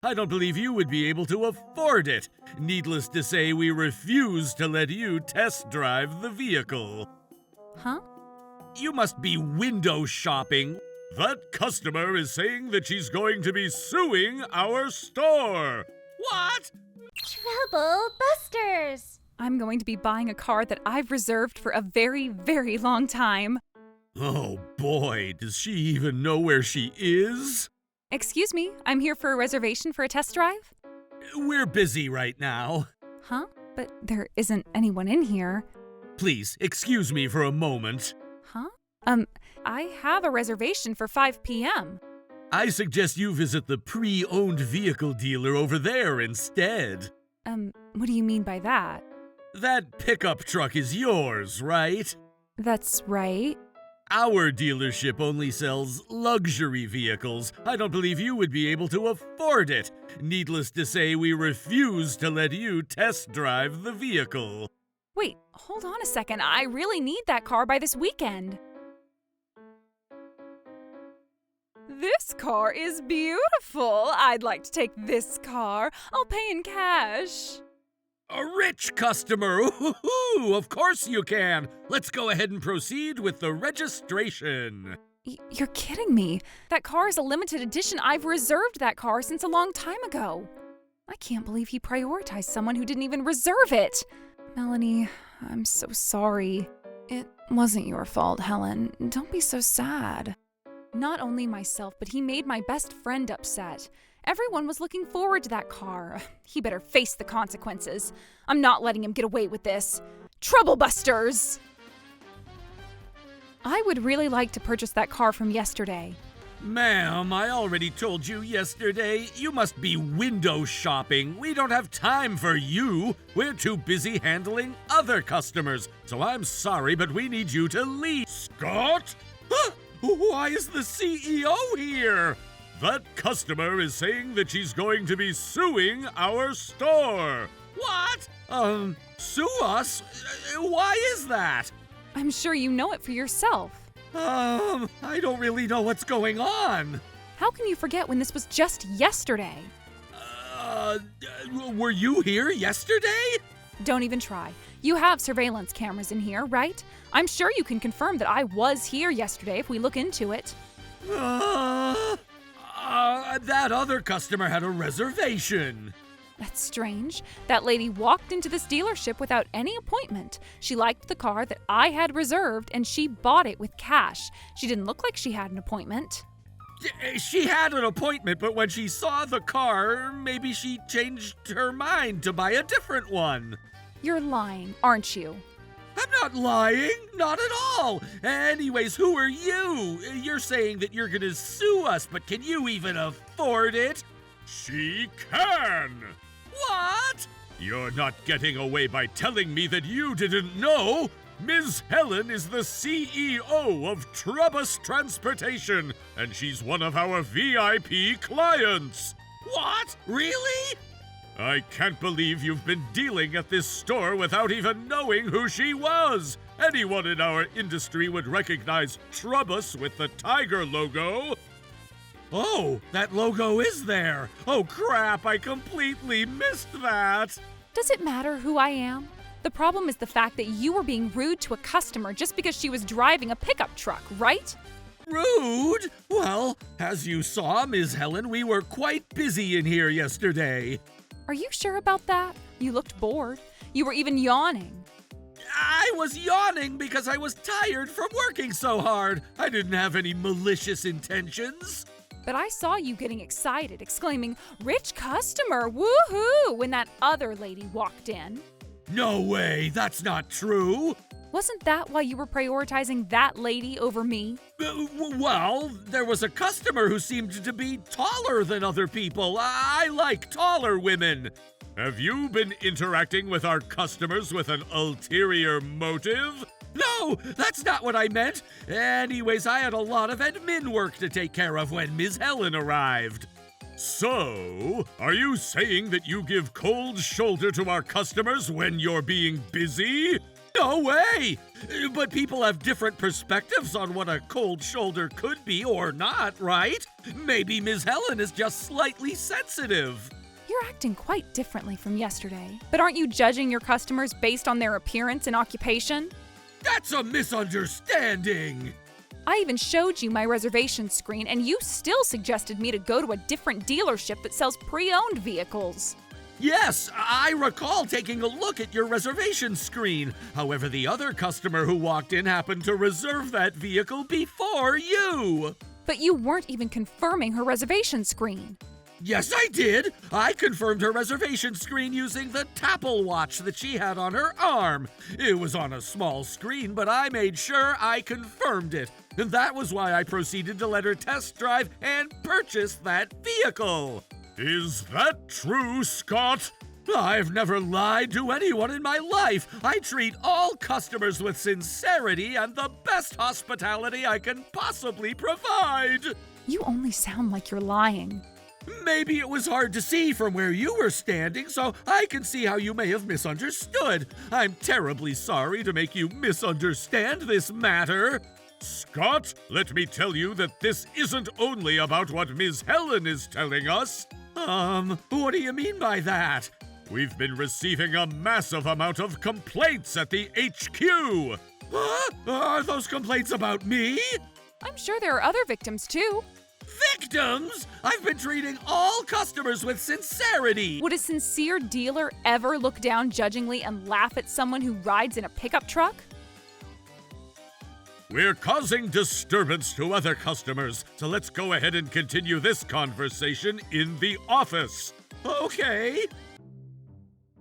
I don't believe you would be able to afford it. Needless to say, we refuse to let you test drive the vehicle. Huh? You must be window shopping. That customer is saying that she's going to be suing our store. What? Trouble busters! I'm going to be buying a car that I've reserved for a very, very long time. Oh boy, does she even know where she is? Excuse me, I'm here for a reservation for a test drive? We're busy right now. Huh? But there isn't anyone in here. Please, excuse me for a moment. Huh? I have a reservation for 5 p.m. I suggest you visit the pre-owned vehicle dealer over there instead. What do you mean by that? That pickup truck is yours, right? That's right. Our dealership only sells luxury vehicles. I don't believe you would be able to afford it. Needless to say, we refuse to let you test drive the vehicle. Wait, hold on a second. I really need that car by this weekend. This car is beautiful. I'd like to take this car. I'll pay in cash. A rich customer! Ooh, of course you can! Let's go ahead and proceed with the registration. You're kidding me. That car is a limited edition. I've reserved that car since a long time ago. I can't believe he prioritized someone who didn't even reserve it. Melanie, I'm so sorry. It wasn't your fault, Helen. Don't be so sad. Not only myself, but he made my best friend upset. Everyone was looking forward to that car. He better face the consequences. I'm not letting him get away with this. Trouble busters! I would really like to purchase that car from yesterday. Ma'am, I already told you yesterday, you must be window shopping. We don't have time for you. We're too busy handling other customers. So I'm sorry, but we need you to leave. Scott? Huh? Why is the CEO here? That customer is saying that she's going to be suing our store. What? Sue us? Why is that? I'm sure you know it for yourself. I don't really know what's going on. How can you forget when this was just yesterday? Were you here yesterday? Don't even try. You have surveillance cameras in here, right? I'm sure you can confirm that I was here yesterday if we look into it. That other customer had a reservation. That's strange. That lady walked into this dealership without any appointment. She liked the car that I had reserved and she bought it with cash. She didn't look like she had an appointment. She had an appointment, but when she saw the car, maybe she changed her mind to buy a different one. You're lying, aren't you? I'm not lying, not at all. Anyways, who are you? You're saying that you're gonna sue us, but can you even afford it? She can! What? You're not getting away by telling me that you didn't know. Ms. Helen is the CEO of Trubus Transportation, and she's one of our VIP clients. What? Really? I can't believe you've been dealing at this store without even knowing who she was. Anyone in our industry would recognize Trubus with the tiger logo. Oh, that logo is there. Oh crap, I completely missed that. Does it matter who I am? The problem is the fact that you were being rude to a customer just because she was driving a pickup truck, right? Rude? Well, as you saw, Ms. Helen, we were quite busy in here yesterday. Are you sure about that? You looked bored. You were even yawning. I was yawning because I was tired from working so hard. I didn't have any malicious intentions. But I saw you getting excited, exclaiming, "Rich customer, woohoo!" when that other lady walked in. No way, that's not true. Wasn't that why you were prioritizing that lady over me? Well, there was a customer who seemed to be taller than other people. I like taller women. Have you been interacting with our customers with an ulterior motive? No, that's not what I meant. Anyways, I had a lot of admin work to take care of when Ms. Helen arrived. So, are you saying that you give cold shoulder to our customers when you're being busy? No way! But people have different perspectives on what a cold shoulder could be or not, right? Maybe Ms. Helen is just slightly sensitive. You're acting quite differently from yesterday. But aren't you judging your customers based on their appearance and occupation? That's a misunderstanding! I even showed you my reservation screen, and you still suggested me to go to a different dealership that sells pre-owned vehicles. Yes, I recall taking a look at your reservation screen. However, the other customer who walked in happened to reserve that vehicle before you. But you weren't even confirming her reservation screen. Yes, I did. I confirmed her reservation screen using the Tapple watch that she had on her arm. It was on a small screen, but I made sure I confirmed it. And that was why I proceeded to let her test drive and purchase that vehicle. Is that true, Scott? I've never lied to anyone in my life. I treat all customers with sincerity and the best hospitality I can possibly provide. You only sound like you're lying. Maybe it was hard to see from where you were standing, so I can see how you may have misunderstood. I'm terribly sorry to make you misunderstand this matter. Scott, let me tell you that this isn't only about what Ms. Helen is telling us. What do you mean by that? We've been receiving a massive amount of complaints at the HQ. Huh? Are those complaints about me? I'm sure there are other victims too. Victims? I've been treating all customers with sincerity. Would a sincere dealer ever look down judgingly and laugh at someone who rides in a pickup truck? We're causing disturbance to other customers, so let's go ahead and continue this conversation in the office. Okay.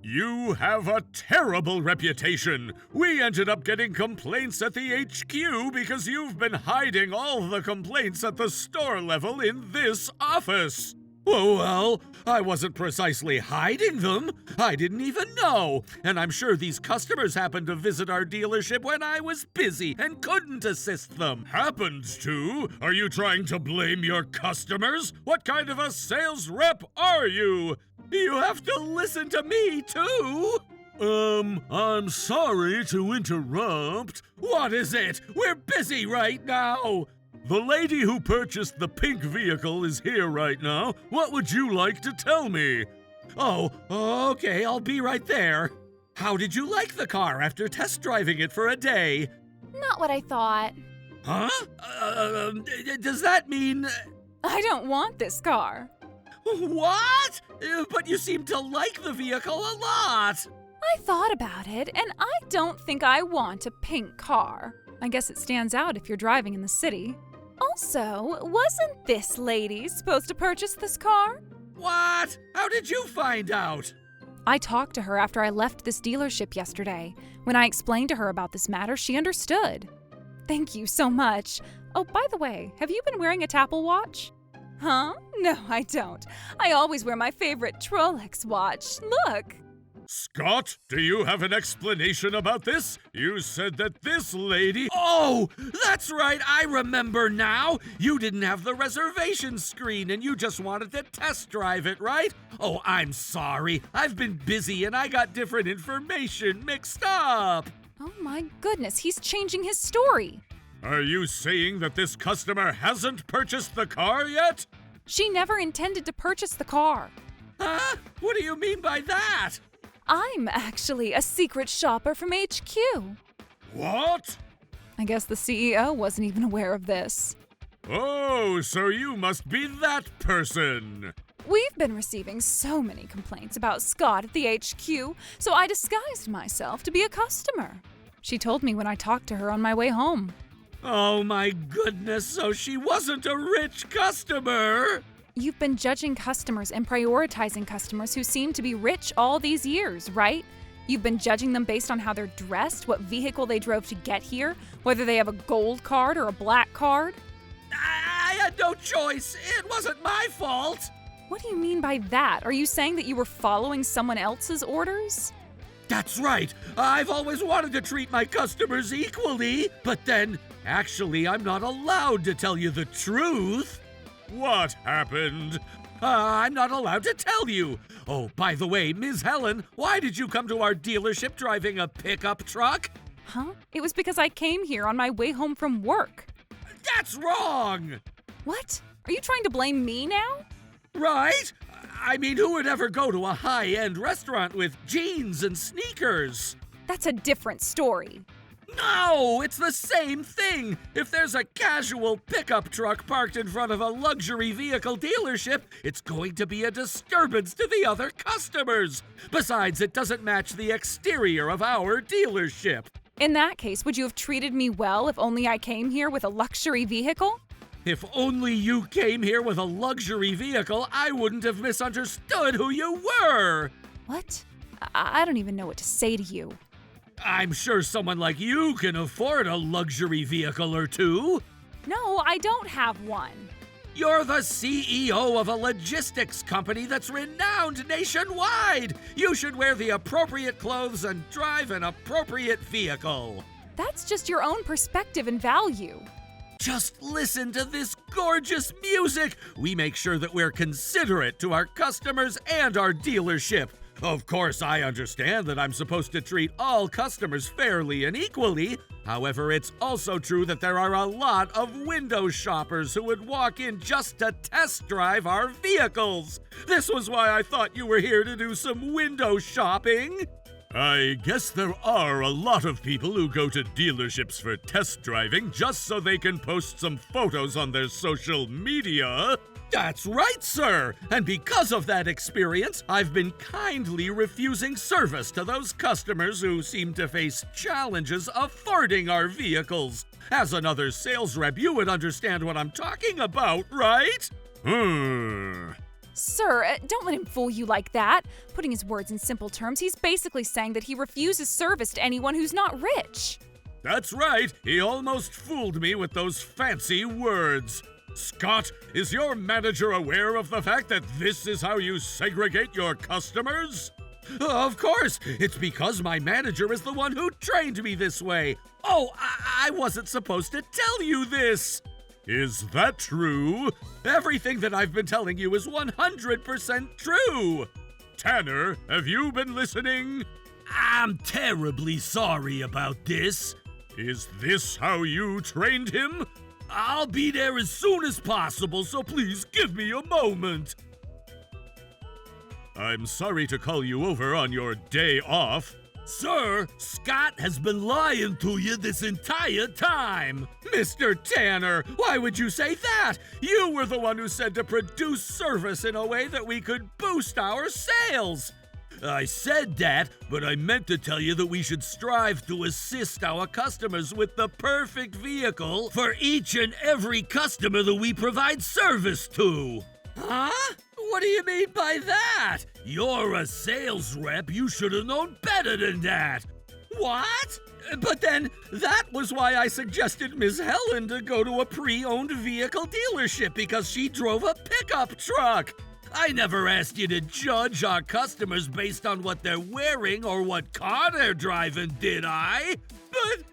You have a terrible reputation. We ended up getting complaints at the HQ because you've been hiding all the complaints at the store level in this office. Oh, well, I wasn't precisely hiding them. I didn't even know. And I'm sure these customers happened to visit our dealership when I was busy and couldn't assist them. Happened to? Are you trying to blame your customers? What kind of a sales rep are you? You have to listen to me, too. I'm sorry to interrupt. What is it? We're busy right now. The lady who purchased the pink vehicle is here right now. What would you like to tell me? Oh, okay, I'll be right there. How did you like the car after test driving it for a day? Not what I thought. Huh? Does that mean... I don't want this car. What? But you seem to like the vehicle a lot. I thought about it, and I don't think I want a pink car. I guess it stands out if you're driving in the city. Also, wasn't this lady supposed to purchase this car? What? How did you find out? I talked to her after I left this dealership yesterday. When I explained to her about this matter, she understood. Thank you so much. Oh, by the way, have you been wearing a Tapple watch? Huh? No, I don't. I always wear my favorite Rolex watch. Look! Scott, do you have an explanation about this? You said that this lady... Oh, that's right, I remember now. You didn't have the reservation screen and you just wanted to test drive it, right? Oh, I'm sorry. I've been busy and I got different information mixed up. Oh my goodness, he's changing his story. Are you saying that this customer hasn't purchased the car yet? She never intended to purchase the car. Huh? What do you mean by that? I'm actually a secret shopper from HQ. What? I guess the CEO wasn't even aware of this. Oh, so you must be that person. We've been receiving so many complaints about Scott at the HQ, so I disguised myself to be a customer. She told me when I talked to her on my way home. Oh my goodness, so she wasn't a rich customer! You've been judging customers and prioritizing customers who seem to be rich all these years, right? You've been judging them based on how they're dressed, what vehicle they drove to get here, whether they have a gold card or a black card. I had no choice. It wasn't my fault. What do you mean by that? Are you saying that you were following someone else's orders? That's right. I've always wanted to treat my customers equally, but then, actually, I'm not allowed to tell you the truth. What happened? I'm not allowed to tell you. Oh, by the way, Ms. Helen, why did you come to our dealership driving a pickup truck? Huh? It was because I came here on my way home from work. That's wrong! What? Are you trying to blame me now? Right? I mean, who would ever go to a high-end restaurant with jeans and sneakers? That's a different story. No, it's the same thing. If there's a casual pickup truck parked in front of a luxury vehicle dealership, it's going to be a disturbance to the other customers. Besides, it doesn't match the exterior of our dealership. In that case, would you have treated me well if only I came here with a luxury vehicle? If only you came here with a luxury vehicle, I wouldn't have misunderstood who you were. What? I don't even know what to say to you. I'm sure someone like you can afford a luxury vehicle or two. No, I don't have one. You're the CEO of a logistics company that's renowned nationwide. You should wear the appropriate clothes and drive an appropriate vehicle. That's just your own perspective and value. Just listen to this gorgeous music. We make sure that we're considerate to our customers and our dealership. Of course, I understand that I'm supposed to treat all customers fairly and equally. However, it's also true that there are a lot of window shoppers who would walk in just to test drive our vehicles. This was why I thought you were here to do some window shopping. I guess there are a lot of people who go to dealerships for test driving just so they can post some photos on their social media. That's right, sir! And because of that experience, I've been kindly refusing service to those customers who seem to face challenges affording our vehicles. As another sales rep, you would understand what I'm talking about, right? Sir, don't let him fool you like that. Putting his words in simple terms, he's basically saying that he refuses service to anyone who's not rich. That's right. He almost fooled me with those fancy words. Scott, is your manager aware of the fact that this is how you segregate your customers? Of course! It's because my manager is the one who trained me this way. Oh, I wasn't supposed to tell you this! Is that true? Everything that I've been telling you is 100% true! Tanner, have you been listening? I'm terribly sorry about this. Is this how you trained him? I'll be there as soon as possible, so please give me a moment. I'm sorry to call you over on your day off. Sir, Scott has been lying to you this entire time. Mr. Tanner, why would you say that? You were the one who said to produce service in a way that we could boost our sales. I said that, but I meant to tell you that we should strive to assist our customers with the perfect vehicle for each and every customer that we provide service to. Huh? What do you mean by that? You're a sales rep. You should have known better than that. What? But then, that was why I suggested Ms. Helen to go to a pre-owned vehicle dealership because she drove a pickup truck. I never asked you to judge our customers based on what they're wearing or what car they're driving, did I? But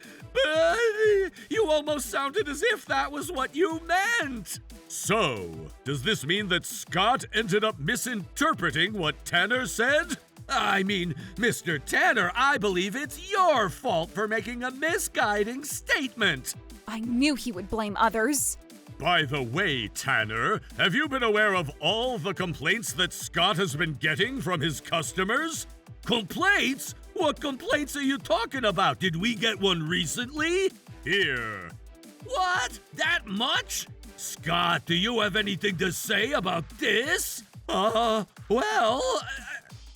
you almost sounded as if that was what you meant. So, does this mean that Scott ended up misinterpreting what Tanner said? I mean, Mr. Tanner, I believe it's your fault for making a misguiding statement. I knew he would blame others. By the way, Tanner, have you been aware of all the complaints that Scott has been getting from his customers? Complaints? What complaints are you talking about? Did we get one recently? Here. What? That much? Scott, do you have anything to say about this?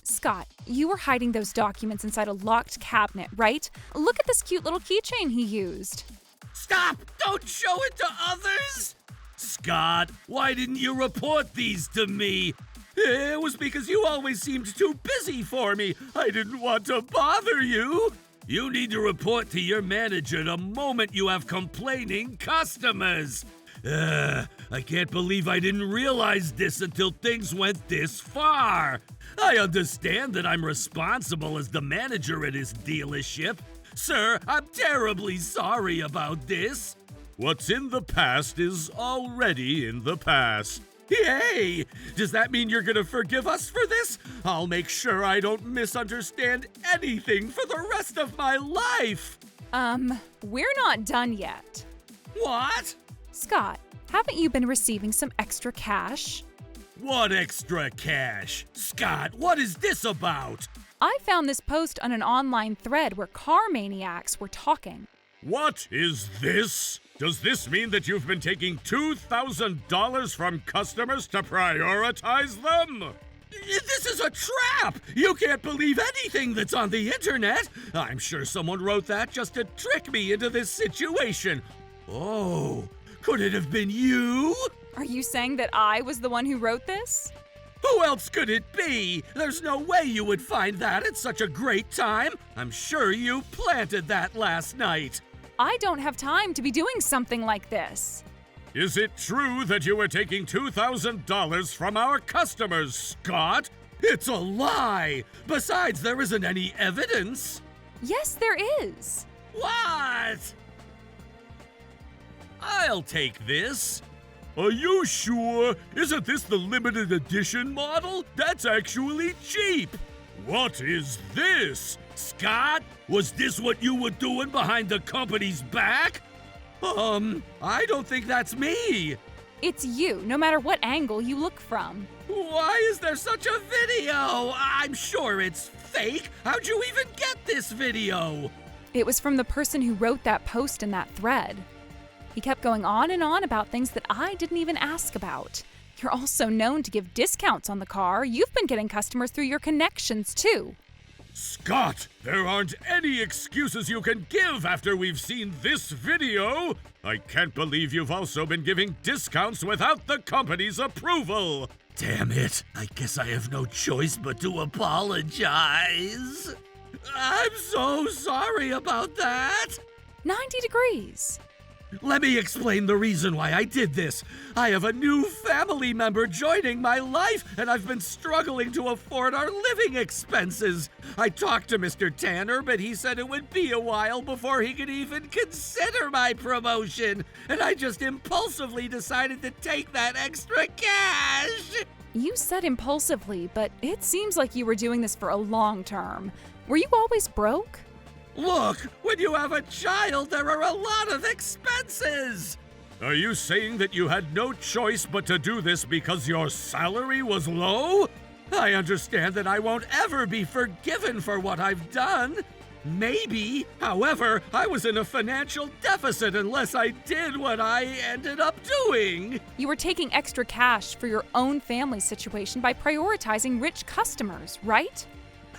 Scott, you were hiding those documents inside a locked cabinet, right? Look at this cute little keychain he used. Stop! Don't show it to others! Scott, why didn't you report these to me? It was because you always seemed too busy for me. I didn't want to bother you. You need to report to your manager the moment you have complaining customers. I can't believe I didn't realize this until things went this far. I understand that I'm responsible as the manager at his dealership. Sir, I'm terribly sorry about this. What's in the past is already in the past. Yay! Does that mean you're gonna forgive us for this? I'll make sure I don't misunderstand anything for the rest of my life! We're not done yet. What? Scott, haven't you been receiving some extra cash? What extra cash? Scott, what is this about? I found this post on an online thread where car maniacs were talking. What is this? Does this mean that you've been taking $2,000 from customers to prioritize them? This is a trap! You can't believe anything that's on the internet! I'm sure someone wrote that just to trick me into this situation. Oh, could it have been you? Are you saying that I was the one who wrote this? Who else could it be? There's no way you would find that at such a great time. I'm sure you planted that last night. I don't have time to be doing something like this. Is it true that you were taking $2,000 from our customers, Scott? It's a lie! Besides, there isn't any evidence. Yes, there is. What? I'll take this. Are you sure? Isn't this the limited edition model? That's actually cheap. What is this? Scott, was this what you were doing behind the company's back? I don't think that's me. It's you, no matter what angle you look from. Why is there such a video? I'm sure it's fake. How'd you even get this video? It was from the person who wrote that post in that thread. He kept going on and on about things that I didn't even ask about. You're also known to give discounts on the car. You've been getting customers through your connections, too. Scott, there aren't any excuses you can give after we've seen this video. I can't believe you've also been giving discounts without the company's approval. Damn it, I guess I have no choice but to apologize. I'm so sorry about that. 90 degrees. Let me explain the reason why I did this. I have a new family member joining my life, and I've been struggling to afford our living expenses. I talked to Mr. Tanner, but he said it would be a while before he could even consider my promotion, and I just impulsively decided to take that extra cash. You said impulsively, but it seems like you were doing this for a long term. Were you always broke? Look, when you have a child, there are a lot of expenses! Are you saying that you had no choice but to do this because your salary was low? I understand that I won't ever be forgiven for what I've done. Maybe, however, I was in a financial deficit unless I did what I ended up doing. You were taking extra cash for your own family situation by prioritizing rich customers, right?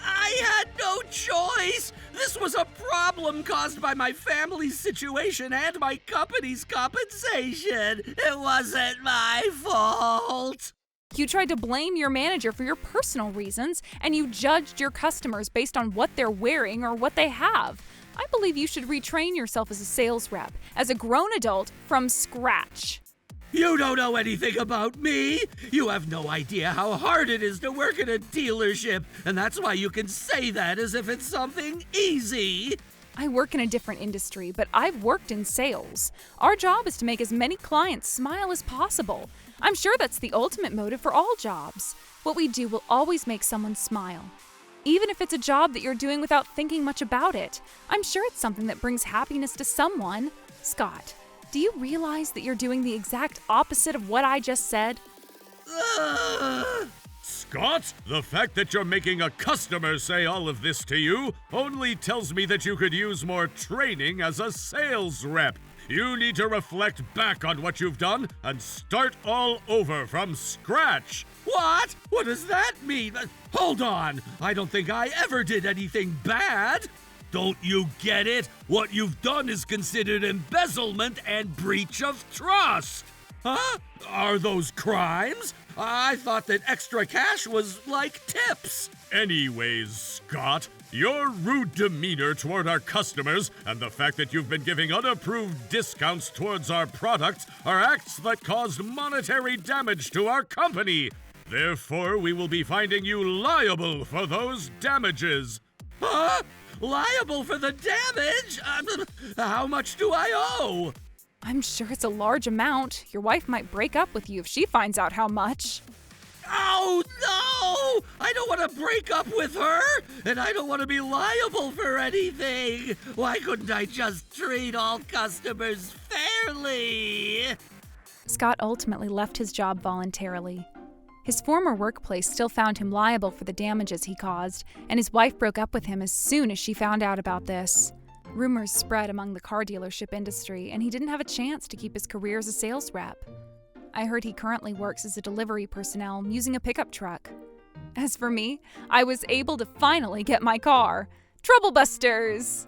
I had no choice! This was a problem caused by my family's situation and my company's compensation. It wasn't my fault. You tried to blame your manager for your personal reasons, and you judged your customers based on what they're wearing or what they have. I believe you should retrain yourself as a sales rep, as a grown adult, from scratch. You don't know anything about me. You have no idea how hard it is to work at a dealership, and that's why you can say that as if it's something easy. I work in a different industry, but I've worked in sales. Our job is to make as many clients smile as possible. I'm sure that's the ultimate motive for all jobs. What we do will always make someone smile. Even if it's a job that you're doing without thinking much about it, I'm sure it's something that brings happiness to someone. Scott, do you realize that you're doing the exact opposite of what I just said? Scott, the fact that you're making a customer say all of this to you only tells me that you could use more training as a sales rep. You need to reflect back on what you've done and start all over from scratch. What? What does that mean? Hold on. I don't think I ever did anything bad. Don't you get it? What you've done is considered embezzlement and breach of trust. Huh? Are those crimes? I thought that extra cash was like tips. Anyways, Scott, your rude demeanor toward our customers and the fact that you've been giving unapproved discounts towards our products are acts that caused monetary damage to our company. Therefore, we will be finding you liable for those damages. Huh? Liable for the damage? How much do I owe? I'm sure it's a large amount. Your wife might break up with you if she finds out how much. Oh, no! I don't want to break up with her, and I don't want to be liable for anything. Why couldn't I just treat all customers fairly? Scott ultimately left his job voluntarily. His former workplace still found him liable for the damages he caused, and his wife broke up with him as soon as she found out about this. Rumors spread among the car dealership industry, and he didn't have a chance to keep his career as a sales rep. I heard he currently works as a delivery personnel using a pickup truck. As for me, I was able to finally get my car. Trouble Busters!